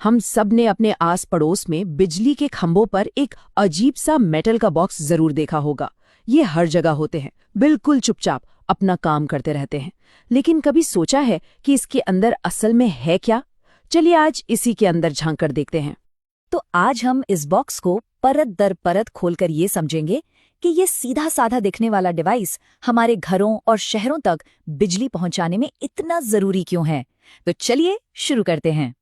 हम सब ने अपने आस पड़ोस में बिजली के खंभों पर एक अजीब सा मेटल का बॉक्स जरूर देखा होगा। ये हर जगह होते हैं, बिल्कुल चुपचाप अपना काम करते रहते हैं। लेकिन कभी सोचा है कि इसके अंदर असल में है क्या? चलिए आज इसी के अंदर झांक कर देखते हैं। तो आज हम इस बॉक्स को परत दर परत खोलकर ये समझेंगे कि ये सीधा साधा दिखने वाला डिवाइस हमारे घरों और शहरों तक बिजली पहुंचाने में इतना जरूरी क्यों है। तो चलिए शुरू करते हैं।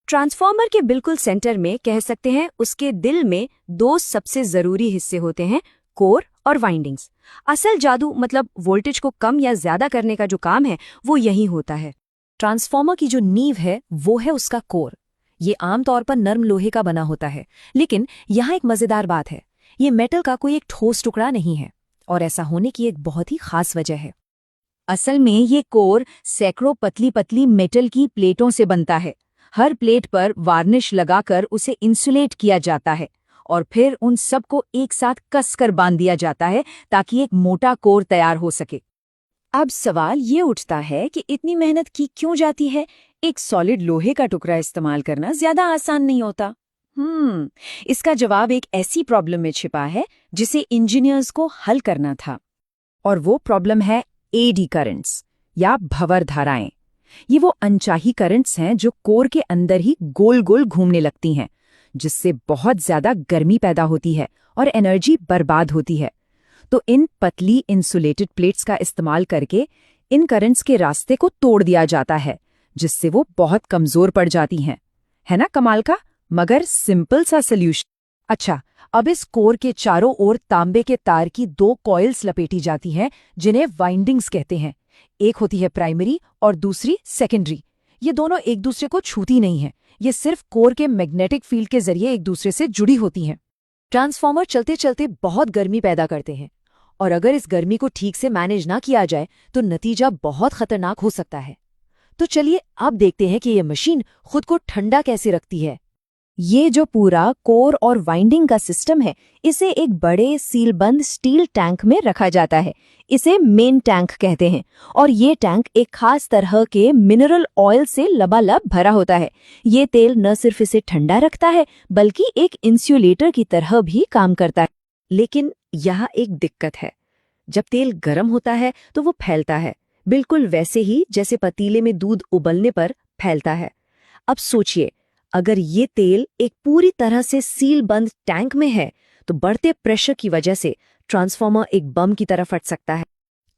ट्रांसफॉर्मर के बिल्कुल सेंटर में कह सकते हैं उसके दिल में दो सबसे जरूरी हिस्से होते हैं, कोर और वाइंडिंग्स। असल जादू मतलब वोल्टेज को कम या ज्यादा करने का जो काम है वो यही होता है। ट्रांसफॉर्मर की जो नींव है वो है उसका कोर। ये आमतौर पर नर्म लोहे का बना होता है, लेकिन यहाँ एक मजेदार बात है, ये मेटल का कोई एक ठोस टुकड़ा नहीं है। और ऐसा होने की एक बहुत ही खास वजह है। असल में ये कोर सैकड़ों पतली पतली मेटल की प्लेटों से बनता है। हर प्लेट पर वार्निश लगाकर उसे इंसुलेट किया जाता है और फिर उन सबको एक साथ कसकर बांध दिया जाता है ताकि एक मोटा कोर तैयार हो सके। अब सवाल ये उठता है कि इतनी मेहनत की क्यों जाती है? एक सॉलिड लोहे का टुकड़ा इस्तेमाल करना ज्यादा आसान नहीं होता। इसका जवाब एक ऐसी प्रॉब्लम में छिपा है जिसे इंजीनियर्स को हल करना था। और वो प्रॉब्लम है एडी करंट्स या भंवर धाराएं। ये वो अनचाही करंट्स हैं जो कोर के अंदर ही गोल गोल घूमने लगती हैं, जिससे बहुत ज्यादा गर्मी पैदा होती है और एनर्जी बर्बाद होती है। तो इन पतली इंसुलेटेड प्लेट्स का इस्तेमाल करके इन करंट्स के रास्ते को तोड़ दिया जाता है, जिससे वो बहुत कमजोर पड़ जाती हैं। है ना कमाल का, मगर सिंपल सा सल्यूशन। अच्छा, अब इस कोर के चारों ओर तांबे के तार की दो कॉइल्स लपेटी जाती हैं, जिन्हें वाइंडिंग्स कहते हैं। एक होती है प्राइमरी और दूसरी सेकेंडरी। ये दोनों एक दूसरे को छूती नहीं हैं, ये सिर्फ कोर के मैग्नेटिक फील्ड के जरिए एक दूसरे से जुड़ी होती हैं। ट्रांसफॉर्मर चलते चलते बहुत गर्मी पैदा करते हैं, और अगर इस गर्मी को ठीक से मैनेज ना किया जाए तो नतीजा बहुत खतरनाक हो सकता है। तो चलिए अब देखते हैं कि ये मशीन खुद को ठंडा कैसे रखती है। ये जो पूरा कोर और वाइंडिंग का सिस्टम है, इसे एक बड़े सीलबंद स्टील टैंक में रखा जाता है। इसे मेन टैंक कहते हैं, और ये टैंक एक खास तरह के मिनरल ऑयल से लबालब भरा होता है। ये तेल न सिर्फ इसे ठंडा रखता है, बल्कि एक इंसुलेटर की तरह भी काम करता है। लेकिन यहाँ एक दिक्कत है, जब तेल गर्म होता है तो वो फैलता है, बिल्कुल वैसे ही जैसे पतीले में दूध उबलने पर फैलता है। अब सोचिए, अगर ये तेल एक पूरी तरह से सील बंद टैंक में है तो बढ़ते प्रेशर की वजह से ट्रांसफॉर्मर एक बम की तरह फट सकता है।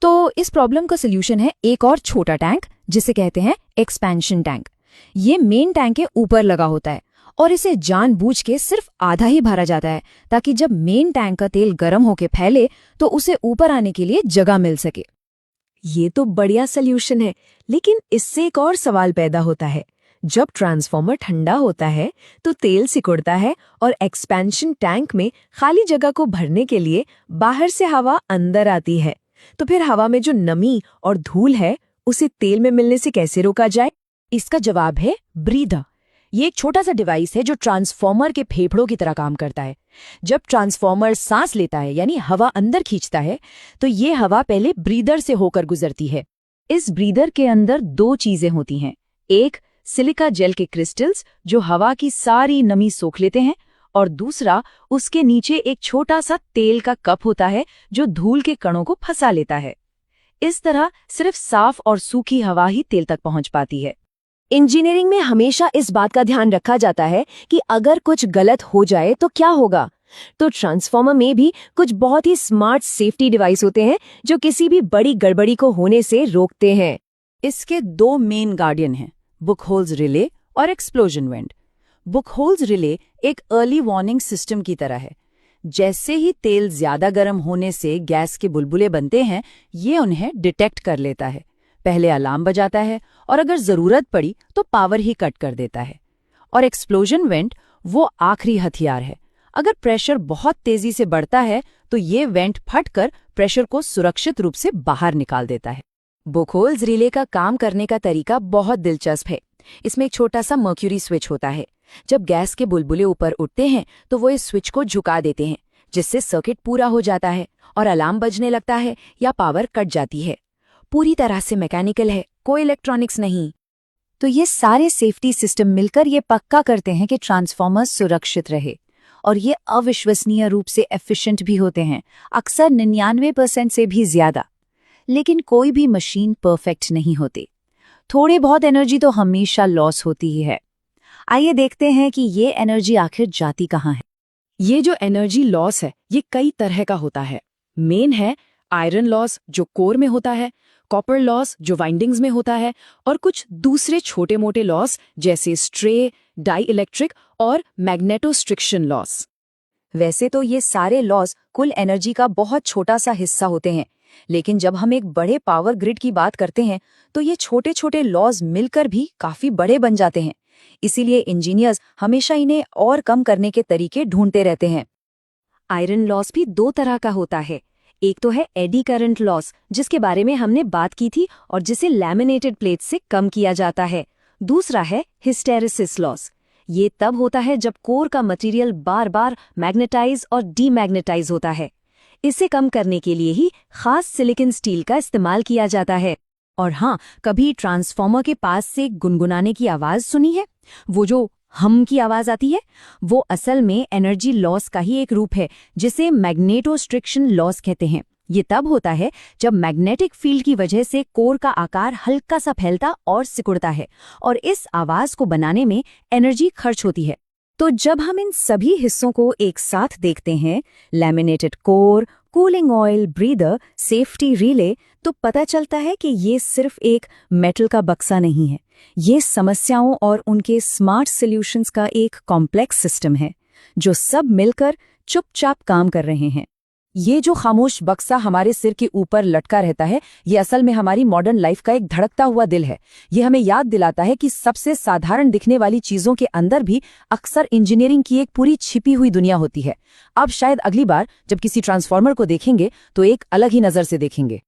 तो इस प्रॉब्लम का सलूशन है एक और छोटा टैंक, जिसे कहते हैं एक्सपेंशन टैंक। ये मेन टैंक के ऊपर लगा होता है और इसे जानबूझ के सिर्फ आधा ही भरा जाता है, ताकि जब मेन टैंक का तेल गर्म होके फैले तो उसे ऊपर आने के लिए जगह मिल सके। ये तो बढ़िया सल्यूशन है, लेकिन इससे एक और सवाल पैदा होता है। जब ट्रांसफॉर्मर ठंडा होता है तो तेल सिकुड़ता है और एक्सपेंशन टैंक में खाली जगह को भरने के लिए बाहर से हवा अंदर आती है। तो फिर हवा में जो नमी और धूल है उसे तेल में मिलने से कैसे रोका जाए? इसका जवाब है ब्रीदर। ये एक छोटा सा डिवाइस है जो ट्रांसफॉर्मर के फेफड़ों की तरह काम करता है। जब ट्रांसफॉर्मर सांस लेता है, यानी हवा अंदर खींचता है, तो ये हवा पहले ब्रीदर से होकर गुजरती है। इस ब्रीदर के अंदर दो चीजें होती हैं। एक सिलिका जेल के क्रिस्टल्स जो हवा की सारी नमी सोख लेते हैं, और दूसरा उसके नीचे एक छोटा सा तेल का कप होता है जो धूल के कणों को फंसा लेता है। इस तरह सिर्फ साफ और सूखी हवा ही तेल तक पहुंच पाती है। इंजीनियरिंग में हमेशा इस बात का ध्यान रखा जाता है कि अगर कुछ गलत हो जाए तो क्या होगा। तो ट्रांसफॉर्मर में भी कुछ बहुत ही स्मार्ट सेफ्टी डिवाइस होते हैं जो किसी भी बड़ी गड़बड़ी को होने से रोकते हैं। इसके दो मेन गार्डियन हैं, बुकहोल्स रिले और एक्सप्लोजन वेंट। बुकहोल्स रिले एक अर्ली वार्निंग सिस्टम की तरह है। जैसे ही तेल ज्यादा गर्म होने से गैस के बुलबुले बनते हैं, ये उन्हें डिटेक्ट कर लेता है, पहले अलार्म बजाता है और अगर जरूरत पड़ी तो पावर ही कट कर देता है। और एक्सप्लोजन वेंट वो आखिरी हथियार है। अगर प्रेशर बहुत तेजी से बढ़ता है तो ये वेंट फटकर प्रेशर को सुरक्षित रूप से बाहर निकाल देता है। बुकहोल्स रिले का काम करने का तरीका बहुत दिलचस्प है। इसमें एक छोटा सा मर्क्यूरी स्विच होता है। जब गैस के बुलबुले ऊपर उठते हैं तो वो इस स्विच को झुका देते हैं, जिससे सर्किट पूरा हो जाता है और अलार्म बजने लगता है या पावर कट जाती है। पूरी तरह से मैकेनिकल है, कोई इलेक्ट्रॉनिक्स नहीं। तो ये सारे सेफ्टी सिस्टम मिलकर ये पक्का करते हैं कि ट्रांसफार्मर सुरक्षित रहे और ये अविश्वसनीय रूप से एफिशिएंट भी होते हैं, अक्सर 99% से भी ज्यादा। लेकिन कोई भी मशीन परफेक्ट नहीं होती, थोड़ी बहुत एनर्जी तो हमेशा लॉस होती ही है। आइए देखते हैं कि ये एनर्जी आखिर जाती कहाँ है। ये जो एनर्जी लॉस है ये कई तरह का होता है। मेन है आयरन लॉस जो कोर में होता है, कॉपर लॉस जो वाइंडिंग्स में होता है, और कुछ दूसरे छोटे मोटे लॉस जैसे स्ट्रे, डाई इलेक्ट्रिक और मैग्नेटोस्ट्रिक्शन लॉस। वैसे तो ये सारे लॉस कुल एनर्जी का बहुत छोटा सा हिस्सा होते हैं, लेकिन जब हम एक बड़े पावर ग्रिड की बात करते हैं तो ये छोटे छोटे लॉस मिलकर भी काफी बड़े बन जाते हैं। इसीलिए इंजीनियर्स हमेशा इन्हें और कम करने के तरीके ढूंढते रहते हैं। आयरन लॉस भी दो तरह का होता है। एक तो है एडी करंट लॉस, जिसके बारे में हमने बात की थी और जिसे लैमिनेटेड प्लेट से कम किया जाता है। दूसरा है हिस्टेरेसिस लॉस। ये तब होता है जब कोर का मटेरियल बार बार मैग्नेटाइज और डीमैग्नेटाइज होता है। इसे कम करने के लिए ही खास सिलिकॉन स्टील का इस्तेमाल किया जाता है। और हाँ, कभी ट्रांसफार्मर के पास से गुनगुनाने की आवाज सुनी है? वो जो हम की आवाज आती है, वो असल में एनर्जी लॉस का ही एक रूप है जिसे मैग्नेटोस्ट्रिक्शन लॉस कहते हैं। ये तब होता है जब मैग्नेटिक फील्ड की वजह से कोर का आकार हल्का सा फैलता और सिकुड़ता है और इस आवाज को बनाने में एनर्जी खर्च होती है। तो जब हम इन सभी हिस्सों को एक साथ देखते हैं, laminated core, cooling oil, breather, safety relay, तो पता चलता है कि ये सिर्फ एक मेटल का बक्सा नहीं है। ये समस्याओं और उनके स्मार्ट सॉल्यूशंस का एक कॉम्प्लेक्स सिस्टम है जो सब मिलकर चुपचाप काम कर रहे हैं। ये जो खामोश बक्सा हमारे सिर के ऊपर लटका रहता है, ये असल में हमारी मॉडर्न लाइफ का एक धड़कता हुआ दिल है। ये हमें याद दिलाता है कि सबसे साधारण दिखने वाली चीजों के अंदर भी अक्सर इंजीनियरिंग की एक पूरी छिपी हुई दुनिया होती है। अब शायद अगली बार जब किसी ट्रांसफार्मर को देखेंगे तो एक अलग ही नजर से देखेंगे।